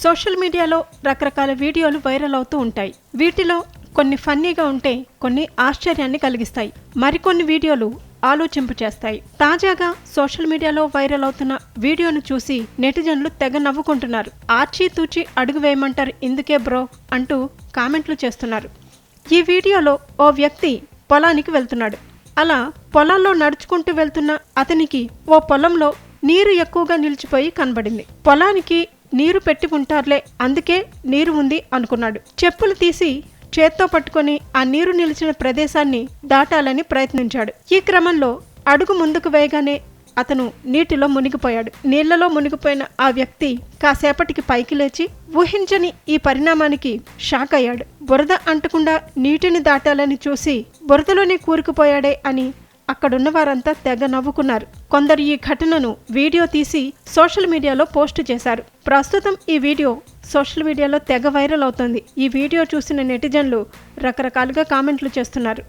Social మీడియాలో రకరకాల వీడియోలు వైరల్ అవుతూ ఉంటాయి. వీటిలో కొన్ని ఫన్నీగా ఉంటే కొన్ని ఆశ్చర్యాన్ని కలిగిస్తాయి. మరికొన్ని వీడియోలు ఆలోచింపు చేస్తాయి. తాజాగా సోషల్ మీడియాలో వైరల్ అవుతున్న వీడియోను చూసి నెటిజన్లు తెగ నవ్వుకుంటున్నారు. ఆచితూచి అడుగు వేయమంటారు ఇందుకే బ్రో అంటూ కామెంట్లు చేస్తున్నారు. ఈ వీడియోలో ఓ వ్యక్తి పొలానికి వెళ్తున్నాడు. అలా పొలాల్లో నడుచుకుంటూ వెళ్తున్న అతనికి ఓ పొలంలో నీరు ఎక్కువగా నిలిచిపోయి కనబడింది. పొలానికి నీరు పెట్టి ఉంటారులే, అందుకే నీరు ఉంది అనుకున్నాడు. చెప్పులు తీసి చేత్తో పట్టుకొని ఆ నీరు నిలిచిన ప్రదేశాన్ని దాటాలని ప్రయత్నించాడు. ఈ క్రమంలో అడుగు ముందుకు వేయగానే అతను నీటిలో మునిగిపోయాడు. నీళ్లలో మునిగిపోయిన ఆ వ్యక్తి కాసేపటికి పైకి లేచి ఊహించని ఈ పరిణామానికి షాక్ అయ్యాడు. బురద అంటకుండా నీటిని దాటాలని చూసి బురదలోనే కూరుకుపోయాడే అని అక్కడున్న వారంతా తెగ నవ్వుకున్నారు. కొందరు ఈ ఘటనను వీడియో తీసి సోషల్ మీడియాలో పోస్ట్ చేశారు. ప్రస్తుతం ఈ వీడియో సోషల్ మీడియాలో తెగ వైరల్ అవుతోంది. ఈ వీడియో చూసిన నెటిజన్లు రకరకాలుగా కామెంట్లు చేస్తున్నారు.